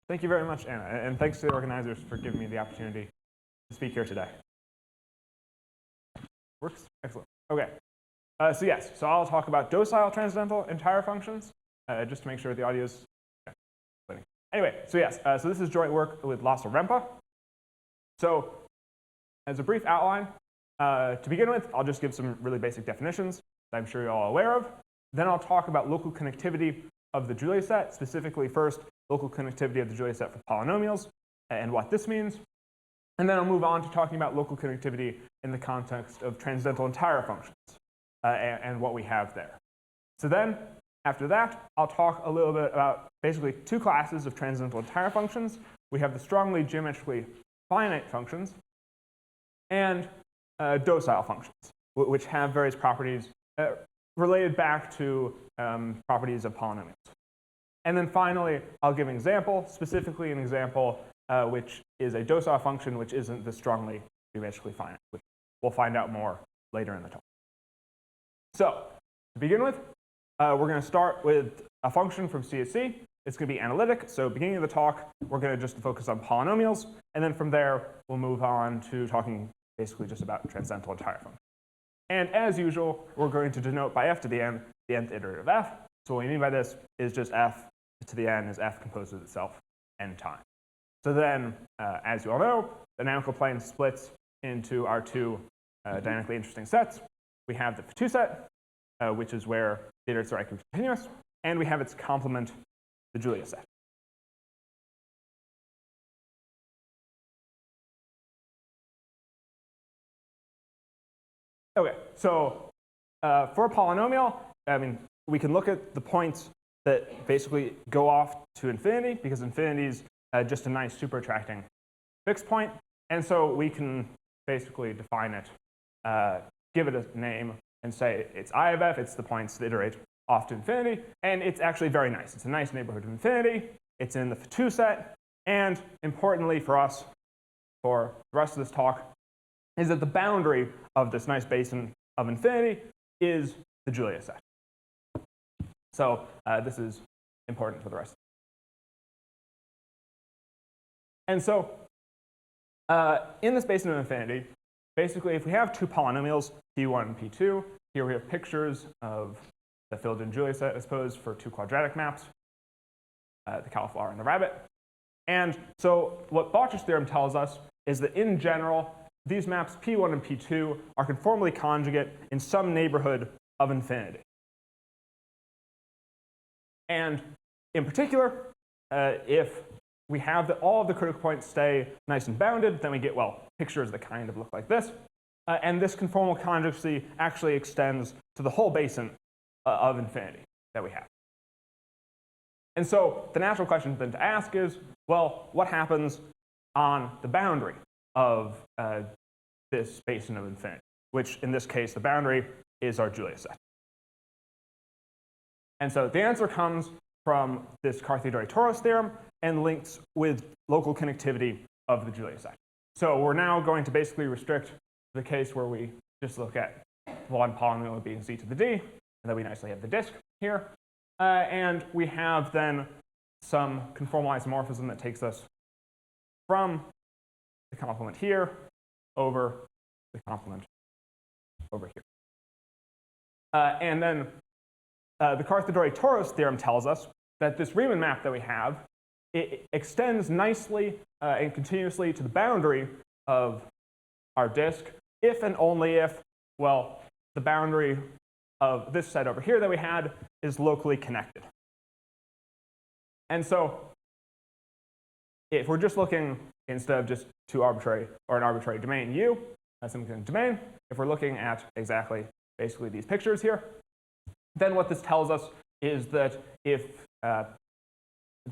Thank you very much, Anna, and thanks to the organizers for giving me the opportunity to speak here today. Works? Excellent. OK. So I'll talk about docile transcendental entire functions, just to make sure the audio is anyway, so this is joint work with Lasse-Rempe. So as a brief outline, to begin with, I'll just give some really basic definitions that I'm sure you're all aware of. Then I'll talk about local connectivity of the Julia set, specifically first, local connectivity of the Julia set for polynomials and what this means. And then I'll move on to talking about local connectivity in the context of transcendental entire functions and what we have there. So then, after that, I'll talk a little bit about basically two classes of transcendental entire functions. We have the strongly geometrically finite functions and docile functions, which have various properties related back to properties of polynomials. And then finally, I'll give an example, specifically an example which is a docile function which isn't the strongly geometrically finite, which we'll find out more later in the talk. So to begin with, we're going to start with a function from CSC. It's going to be analytic. So beginning of the talk, we're going to just focus on polynomials. And then from there, we'll move on to talking basically just about transcendental entire functions. And as usual, we're going to denote by f to the nth iterative of f. So what we mean by this is just f to the n is f composed of itself n times. So then, as you all know, the dynamical plane splits into our two dynamically interesting sets. We have the F2 set, which is where the iterates are continuous, and we have its complement, the Julia set. OK, so for a polynomial, I mean, we can look at the points that basically go off to infinity, because infinity is just a nice super attracting fixed point. And so we can basically define it, give it a name, and say it's I of f. It's the points that iterate off to infinity. And it's actually very nice. It's a nice neighborhood of infinity. It's in the F2 set. And importantly for us, for the rest of this talk, is that the boundary of this nice basin of infinity is the Julia set. So this is important for the rest. And so in this basin of infinity, basically if we have two polynomials, p1 and p2, here we have pictures of the filled-in Julia set, I suppose, for two quadratic maps, the cauliflower and the rabbit. And so what Bauch's theorem tells us is that in general, these maps p1 and p2 are conformally conjugate in some neighborhood of infinity. And in particular, if we have all of the critical points stay nice and bounded, then we get, well, pictures that kind of look like this. And this conformal conjugacy actually extends to the whole basin of infinity that we have. And so the natural question then to ask is, well, what happens on the boundary of this basin of infinity, which in this case, the boundary is our Julia set. And so the answer comes from this Carthy-Dori-Torres theorem and links with local connectivity of the Julia set. So we're now going to basically restrict the case where we just look at one polynomial being z to the d, and then we nicely have the disk here. And we have then some conformal isomorphism that takes us from the complement here over the complement over here. And then the Carthy-Dori-Torres theorem tells us that this Riemann map that we have, it extends nicely and continuously to the boundary of our disk if and only if, well, the boundary of this set over here that we had is locally connected. And so if we're just looking, instead of just two arbitrary or an arbitrary domain U, a significant domain, if we're looking at exactly basically these pictures here, then what this tells us is that if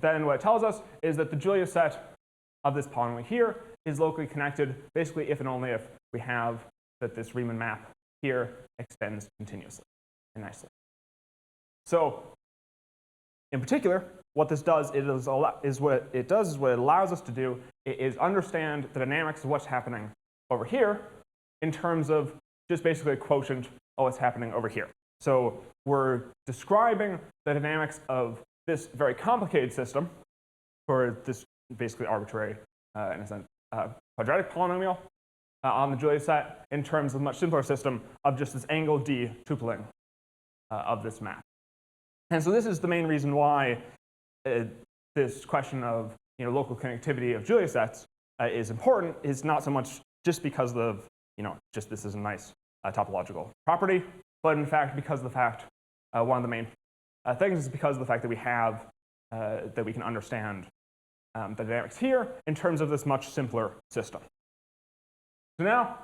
then what it tells us is that the Julia set of this polynomial here is locally connected, basically if and only if we have that this Riemann map here extends continuously and nicely. So in particular, what this does is what it allows us to do is understand the dynamics of what's happening over here in terms of just basically a quotient of what's happening over here. So we're describing the dynamics of this very complicated system for this basically arbitrary, in a sense, quadratic polynomial on the Julia set in terms of a much simpler system of just this angle d tupling of this map. And so this is the main reason why this question of local connectivity of Julia sets is important, is not so much just because of just this is a nice topological property, but in fact because of the fact one of the main things is because of the fact that we have that we can understand the dynamics here in terms of this much simpler system. So now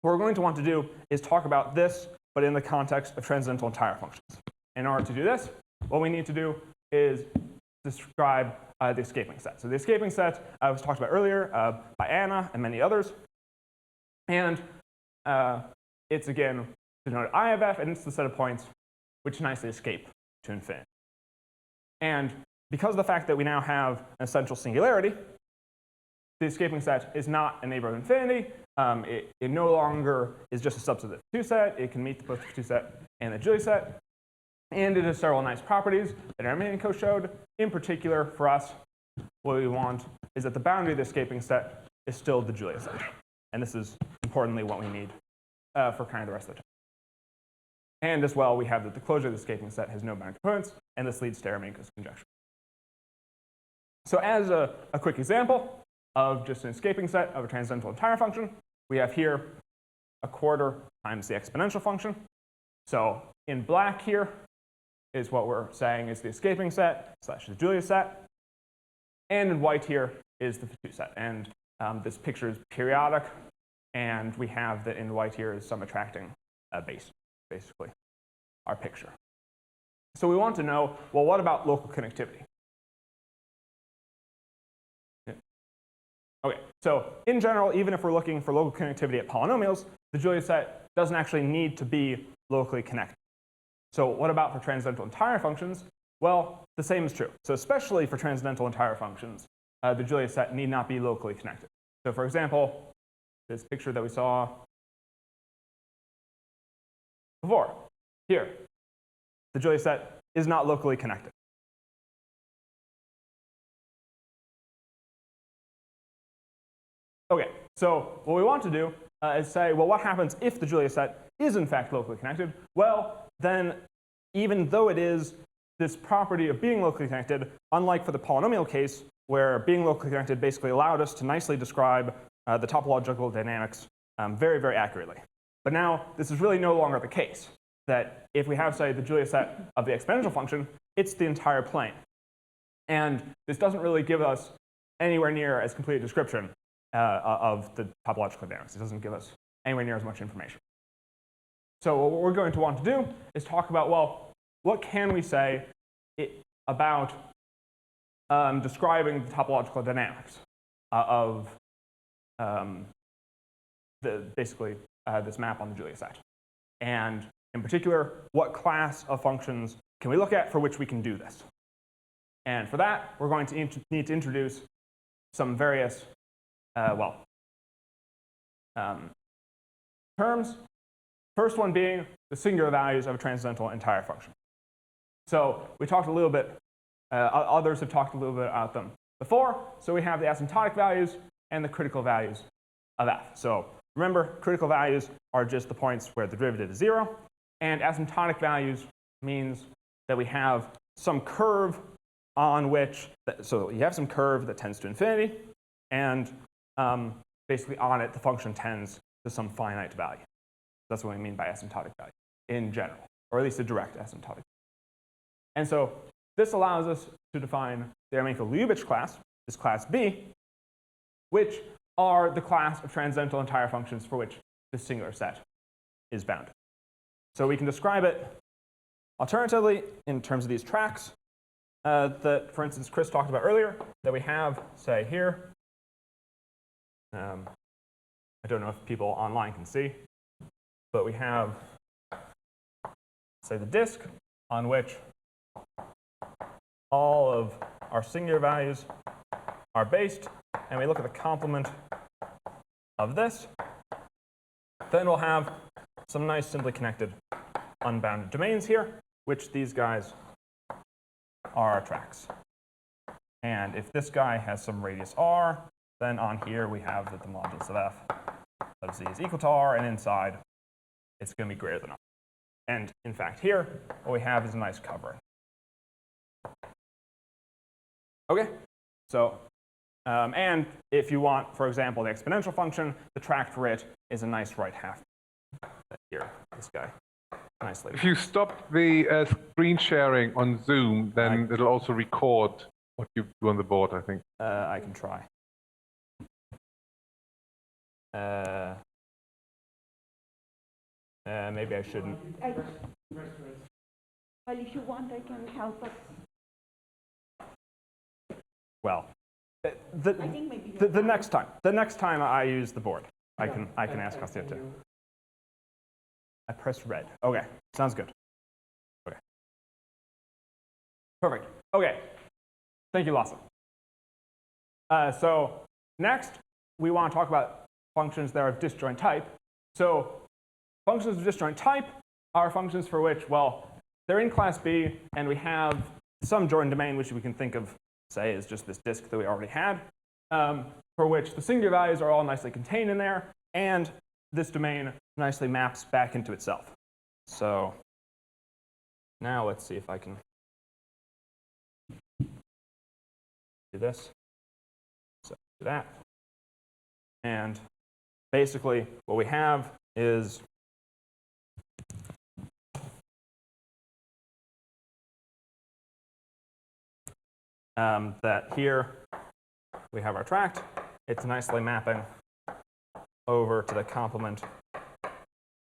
what we're going to want to do is talk about this, but in the context of transcendental entire functions. In order to do this, what we need to do is describe the escaping set. So the escaping set was talked about earlier by Anna and many others. And it's, again, denoted I of f, and it's the set of points which nicely escape to infinity. And because of the fact that we now have an essential singularity, the escaping set is not a neighbor of infinity. It no longer is just a subset of 2 set. It can meet both the 2 set and the Julia set. And it has several nice properties that Rencontres showed. In particular, for us, what we want is that the boundary of the escaping set is still the Julia set. And this is, importantly, what we need for kind of the rest of the time. And as well, we have that the closure of the escaping set has no boundary components, and this leads to Rencontres conjecture. So as a quick example of just an escaping set of a transcendental entire function, we have here a quarter times the exponential function. So in black here is what we're saying is the escaping set slash the Julia set. And in white here is the 2 set. And this picture is periodic. And we have that in white here is some attracting base, basically, our picture. So we want to know, well, what about local connectivity? Okay, so in general, even if we're looking for local connectivity at polynomials, the Julia set doesn't actually need to be locally connected. So what about for transcendental entire functions? Well, the same is true. So especially for transcendental entire functions, the Julia set need not be locally connected. So for example, this picture that we saw before, here, the Julia set is not locally connected. Okay, so what we want to do is say, well, what happens if the Julia set is in fact locally connected? Well, then even though it is this property of being locally connected, unlike for the polynomial case, where being locally connected basically allowed us to nicely describe the topological dynamics very, very accurately. But now this is really no longer the case, that if we have, say, the Julia set of the exponential function, it's the entire plane. And this doesn't really give us anywhere near as complete a description of the topological dynamics. It doesn't give us anywhere near as much information. So what we're going to want to do is talk about, well, what can we say about describing the topological dynamics of basically this map on the Julia set? And in particular, what class of functions can we look at for which we can do this? And for that, we're going to need to introduce some various terms. First one being the singular values of a transcendental entire function. So we talked a little bit, others have talked a little bit about them before. So we have the asymptotic values and the critical values of f. So remember, critical values are just the points where the derivative is 0. And asymptotic values means that we have some curve on which, so you have some curve that tends to infinity, and basically on it, the function tends to some finite value. That's what we mean by asymptotic value in general, or at least a direct asymptotic. And so this allows us to define the Asymptotic class, this class B, which are the class of transcendental entire functions for which this singular set is bounded. So we can describe it alternatively in terms of these tracks that, for instance, Chris talked about earlier, that we have, say, here. I don't know if people online can see, but we have, say, the disk on which all of our singular values are based, and we look at the complement of this, then we'll have some nice simply connected unbounded domains here, which these guys are our tracks. And if this guy has some radius r, then on here we have that the modulus of f of z is equal to r, and inside it's going to be greater than r. And in fact, here, what we have is a nice covering. OK, so, and if you want, for example, the exponential function, the tract for it is a nice right half. Here, this guy. Nicely. If you stop the screen sharing on Zoom, then it'll also record what you do on the board, I think. I can try. Maybe I shouldn't. Well, if you want, I can help us. Well, the next time I use the board, I can ask Costio to. I pressed red. OK, sounds good. OK. Perfect. OK. Thank you, Lasse. So next, we want to talk about functions that are of disjoint type. So functions of disjoint type are functions for which, well, they're in class B, and we have some joint domain, which we can think of, say, as just this disk that we already had, for which the singular values are all nicely contained in there, and this domain nicely maps back into itself. So now let's see if I can do this. So do that. And basically, what we have is that here we have our tract. It's nicely mapping over to the complement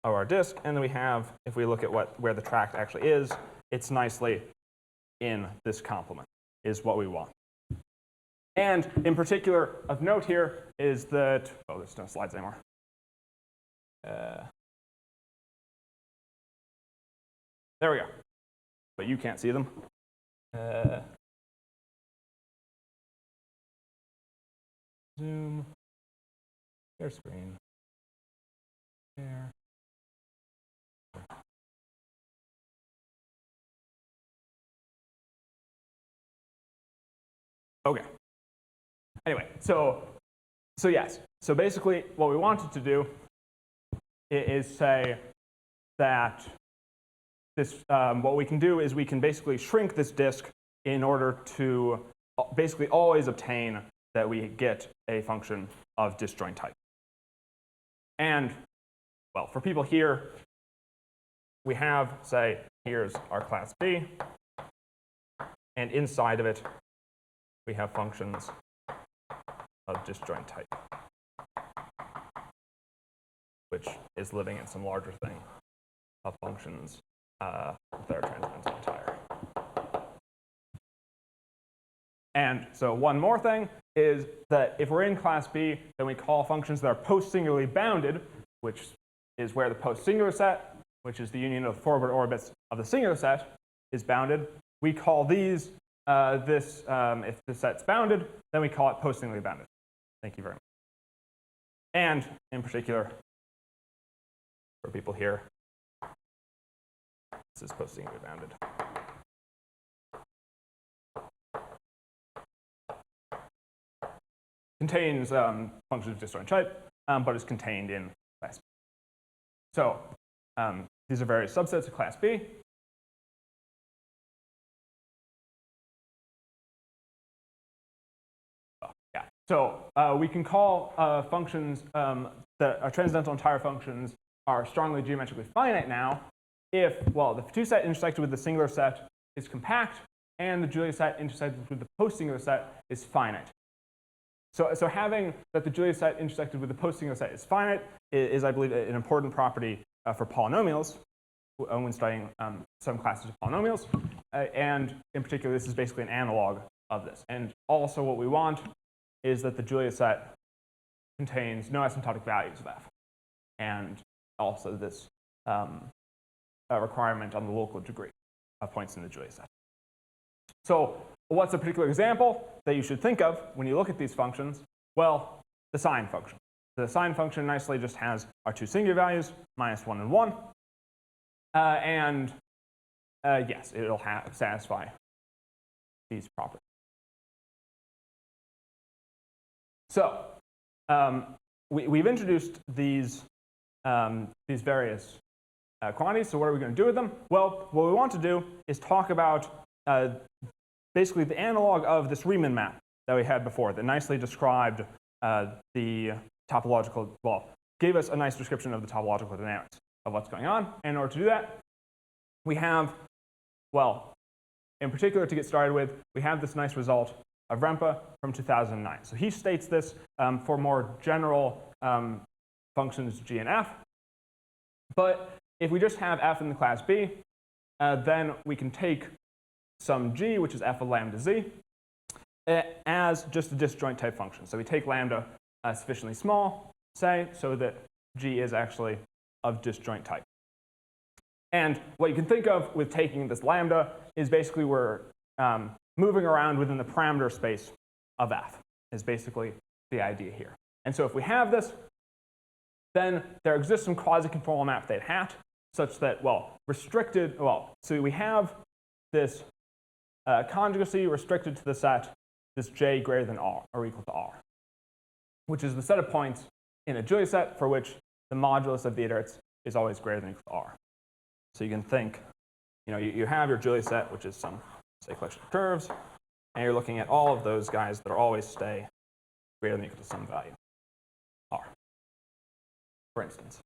of our disk. And then we have, if we look at where the tract actually is, it's nicely in this complement, is what we want. And in particular, of note here is that, oh, there's no slides anymore. There we go. But you can't see them. Zoom. Share screen. There. OK. Anyway, so yes. So basically, what we wanted to do is say that this, what we can do is we can basically shrink this disk in order to basically always obtain that we get a function of disjoint type. And, well, for people here, we have, say, here's our class B. And inside of it, we have functions of disjoint type, which is living in some larger thing of functions that are transcendental entire. And so one more thing is that if we're in class B, then we call functions that are post-singularly bounded, which is where the post-singular set, which is the union of forward orbits of the singular set, is bounded. We call these if the set's bounded, then we call it post-singularly bounded. Thank you very much. And in particular, for people here, this is post-singularly bounded. Contains functions of disjoint type, but is contained in class B. So these are various subsets of class B. Yeah. So we can call functions that are transcendental entire functions are strongly geometrically finite now if, well, the two set intersected with the singular set is compact and the Julia set intersected with the post-singular set is finite. So having that the Julia set intersected with the post-singular set is finite is, I believe, an important property for polynomials when studying some classes of polynomials. And in particular, this is basically an analog of this. And also what we want is that the Julia set contains no asymptotic values of f. And also this requirement on the local degree of points in the Julia set. So what's a particular example that you should think of when you look at these functions? Well, the sine function. The sine function nicely just has our two singular values, -1 and 1. Yes, it'll satisfy these properties. So we've introduced these various quantities. So what are we going to do with them? Well, what we want to do is talk about basically the analog of this Riemann map that we had before that nicely described the topological, well, gave us a nice description of the topological dynamics of what's going on. And in order to do that, we have, well, in particular to get started with, we have this nice result of Rempe from 2009. So he states this for more general functions g and f. But if we just have f in the class B, then we can take some g, which is f of lambda z, as just a disjoint type function. So we take lambda sufficiently small, say, so that g is actually of disjoint type. And what you can think of with taking this lambda is basically we're moving around within the parameter space of f, is basically the idea here. And so if we have this, then there exists some quasi-conformal map theta hat, such that, well, restricted, well, so we have this conjugacy restricted to the set, this j greater than r, or equal to r, which is the set of points in a Julia set for which the modulus of the iterates is always greater than or equal to r. So you can think, you have your Julia set, which is some, say, collection of curves, and you're looking at all of those guys that are always stay greater than or equal to some value, r, for instance.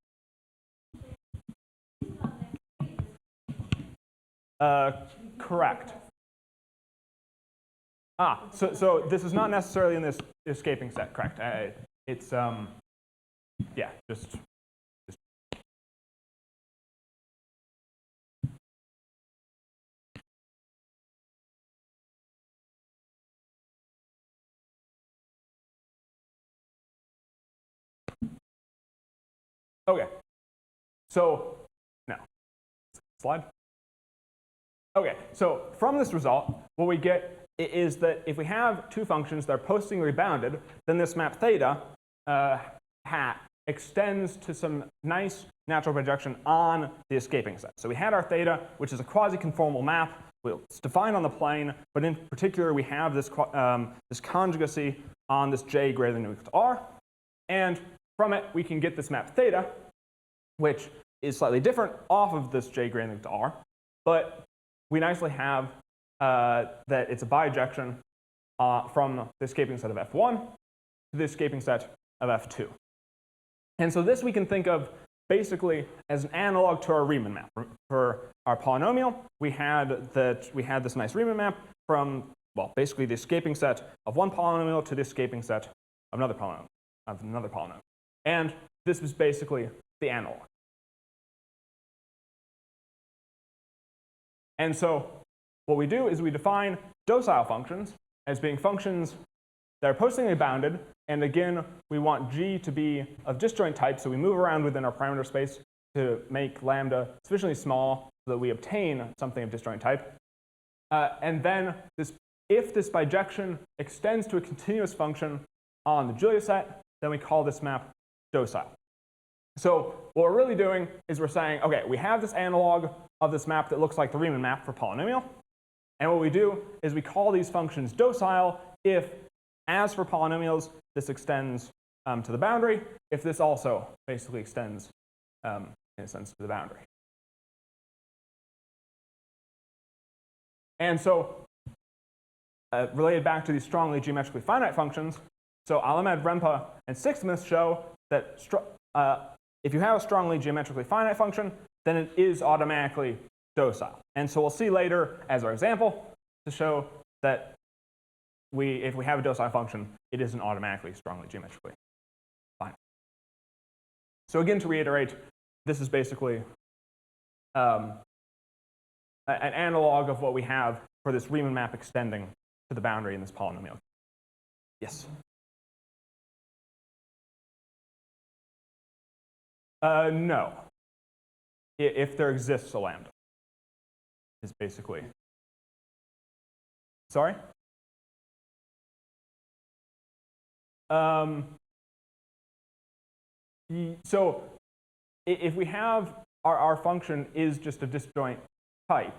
Correct. So this is not necessarily in this escaping set, correct? It's, yeah, just. Okay, so now, slide. Okay, so from this result, what we get is that if we have two functions that are postingly bounded, then this map theta hat extends to some nice natural projection on the escaping set. So we had our theta, which is a quasi-conformal map. It's defined on the plane, but in particular, we have this, this conjugacy on this j greater than or equal to r. And from it, we can get this map theta, which is slightly different off of this j greater than or equal to r. But we nicely have that it's a bijection from the escaping set of f1 to the escaping set of f2. And so this we can think of basically as an analog to our Riemann map. For our polynomial, we had this nice Riemann map from, well, basically the escaping set of one polynomial to the escaping set of another polynomial. And this was basically the analog. And so what we do is we define docile functions as being functions that are postingly bounded. And again, we want g to be of disjoint type, so we move around within our parameter space to make lambda sufficiently small so that we obtain something of disjoint type. And then if this bijection extends to a continuous function on the Julia set, then we call this map docile. So what we're really doing is we're saying, OK, we have this analog of this map that looks like the Riemann map for polynomial. And what we do is we call these functions docile if, as for polynomials, this extends to the boundary, if this also basically extends, in a sense, to the boundary. And so related back to these strongly geometrically finite functions, so Alamed, Rempe, and Sixtmuth show that if you have a strongly geometrically finite function, then it is automatically docile. And so we'll see later as our example to show that if we have a docile function, it isn't automatically strongly geometrically finite. So again, to reiterate, this is basically an analog of what we have for this Riemann map extending to the boundary in this polynomial. Yes? No. If there exists a lambda, is basically. Sorry? So if we have our function is just a disjoint type,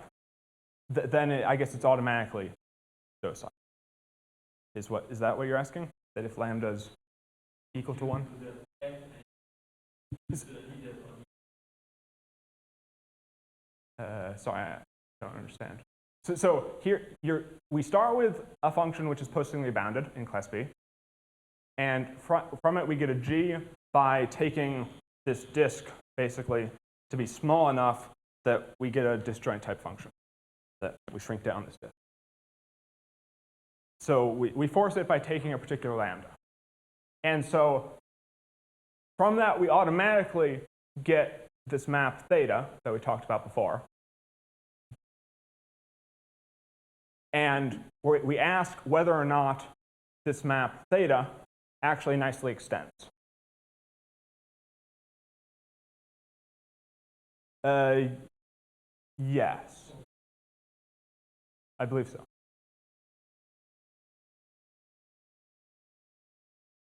then I guess it's automatically docile. Is that what you're asking? that if lambda is equal to 1? Sorry, I don't understand. So here, we start with a function which is positively bounded in class B. And from it, we get a g by taking this disk, basically, to be small enough that we get a disjoint type function, that we shrink down this disk. So we force it by taking a particular lambda. And so from that, we automatically get this map theta that we talked about before. And we ask whether or not this map theta actually nicely extends. Yes. I believe so.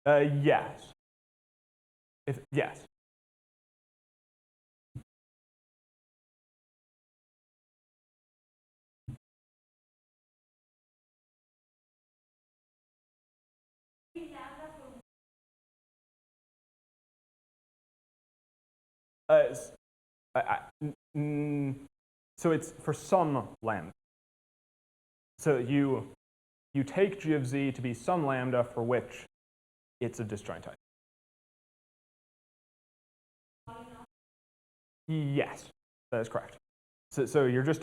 Yes. Yes. So it's for some lambda. So you take g of z to be some lambda for which it's a disjoint type. Yes, that is correct. So you're just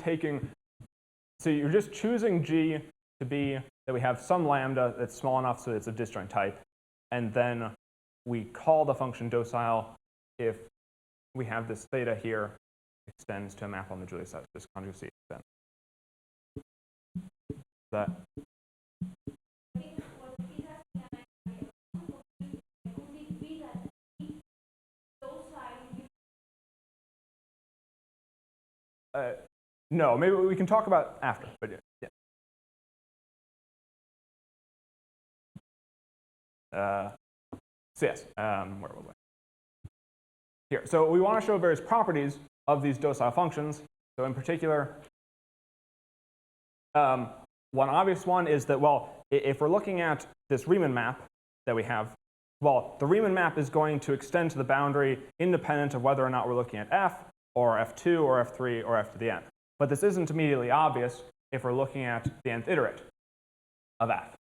choosing g to be that we have some lambda that's small enough so it's a disjoint type, and then we call the function docile if we have this theta here extends to a map on the Julia set. This conjugacy extends. That. No, maybe we can talk about after, but yeah. So yes, where was I? Here. So we want to show various properties of these docile functions. So in particular, one obvious one is that, well, if we're looking at this Riemann map that we have, well, the Riemann map is going to extend to the boundary independent of whether or not we're looking at f, or f2, or f3, or f to the n. But this isn't immediately obvious if we're looking at the nth iterate of f.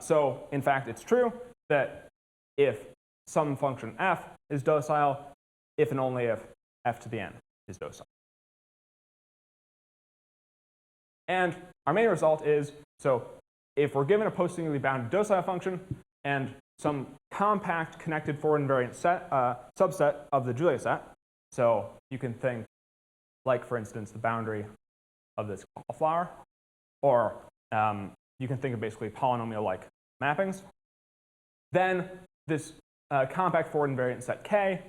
So in fact, it's true that if some function f is docile, if and only if f to the n is docile. And our main result is, so if we're given a positively bounded docile function and some compact connected forward invariant set, subset of the Julia set, so you can think like, for instance, the boundary of this cauliflower, or you can think of basically polynomial-like mappings, then this compact forward invariant set K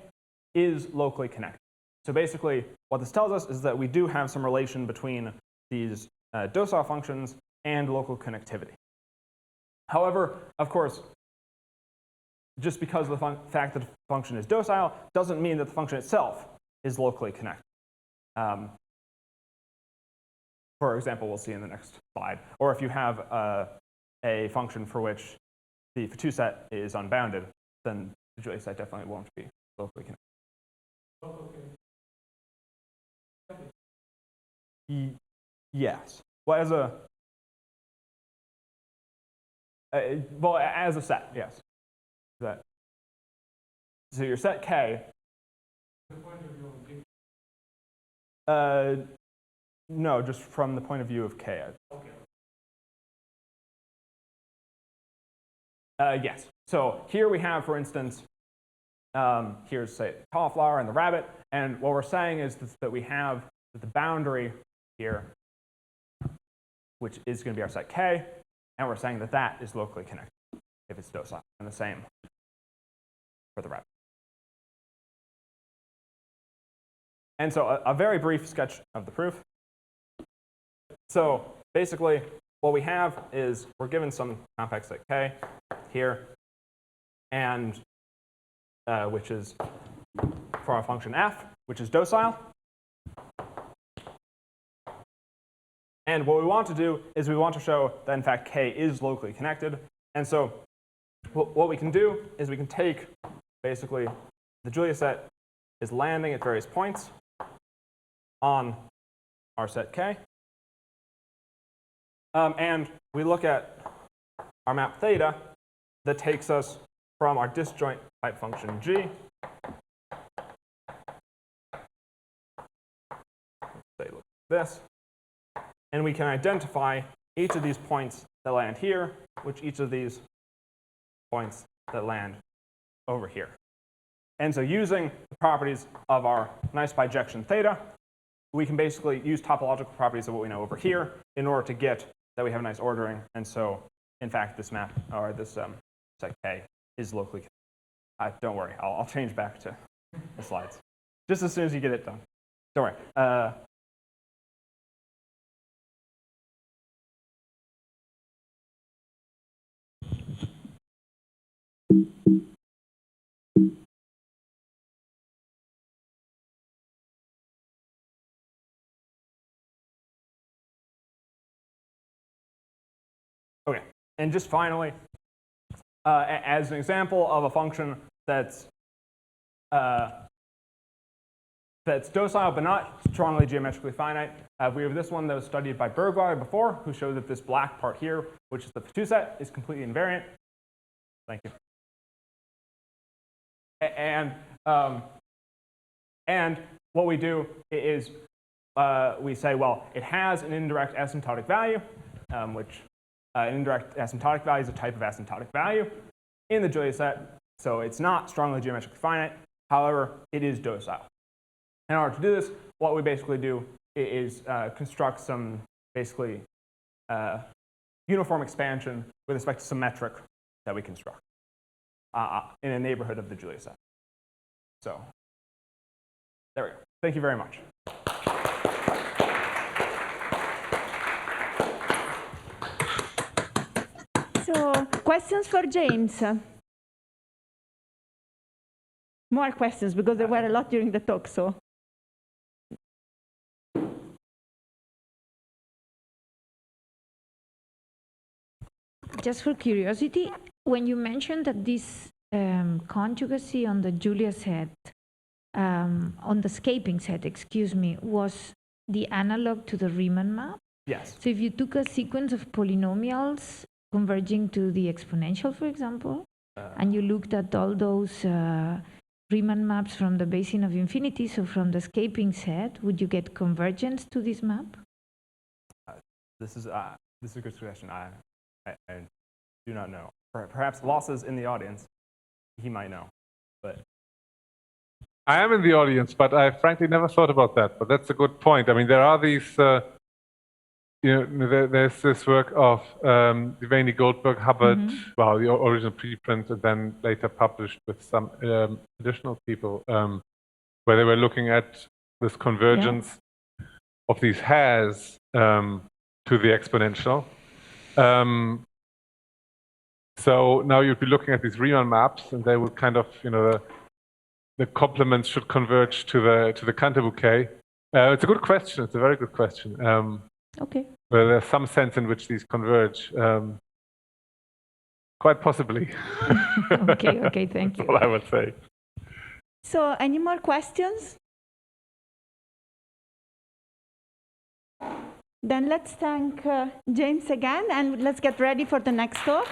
is locally connected. So basically, what this tells us is that we do have some relation between these docile functions and local connectivity. However, of course, just because of the fact that the function is docile doesn't mean that the function itself is locally connected. For example, we'll see in the next slide. Or if you have a function for which the f2 set is unbounded, then the Julia set definitely won't be locally connected. Yes. Well, as a set, yes. That. So your set K. No, just from the point of view of K. Okay. Yes. So here we have, for instance, here's, say, the cauliflower and the rabbit. And what we're saying is that we have the boundary here, which is going to be our set K. And we're saying that that is locally connected if it's docile. And the same for the rabbit. And so a very brief sketch of the proof. So basically, what we have is we're given some compact set K here, and which is for our function f, which is docile. And what we want to do is we want to show that, in fact, K is locally connected. And so what we can do is we can take, basically, the Julia set is landing at various points on our set K. And we look at our map theta that takes us from our disjoint type function G. Say, look at this. And we can identify each of these points that land here, which each of these points that land over here. And so using the properties of our nice bijection theta, we can basically use topological properties of what we know over here in order to get that we have a nice ordering. And so, in fact, this map, or this set K, is locally. Don't worry, I'll change back to the slides just as soon as you get it done. Don't worry. Okay, and just finally, as an example of a function that's docile but not strongly geometrically finite, we have this one that was studied by Bergweiler before, who showed that this black part here, which is the two set, is completely invariant. Thank you. And what we do is we say, well, it has an indirect asymptotic value, which an indirect asymptotic value is a type of asymptotic value in the Julia set. So it's not strongly geometrically finite. However, it is docile. In order to do this, what we basically do is construct some basically uniform expansion with respect to some metric that we construct in a neighborhood of the Julia set. So there we go. Thank you very much. So, questions for James? More questions, because there were a lot during the talk, so. Just for curiosity, when you mentioned that this conjugacy on the Julia set, on the scaping set, excuse me, was the analog to the Riemann map? Yes. So if you took a sequence of polynomials converging to the exponential, for example, and you looked at all those Riemann maps from the basin of infinity, so from the scaping set, would you get convergence to this map? This is a good question. I do not know. Perhaps Losses in the audience, he might know. But I am in the audience, but I frankly never thought about that. But that's a good point. I mean, there are these, there's this work of Devaney, Goldberg, Hubbard, well, the original preprint, and then later published with some additional people, where they were looking at this convergence of these hairs to the exponential. So now you'd be looking at these Riemann maps, and they would kind of, the complements should converge to the Cantor bouquet. It's a good question. It's a very good question. Okay. Well, there's some sense in which these converge. Quite possibly. Okay, thank you. That's all I would say. So, any more questions? Then let's thank James again, and let's get ready for the next talk.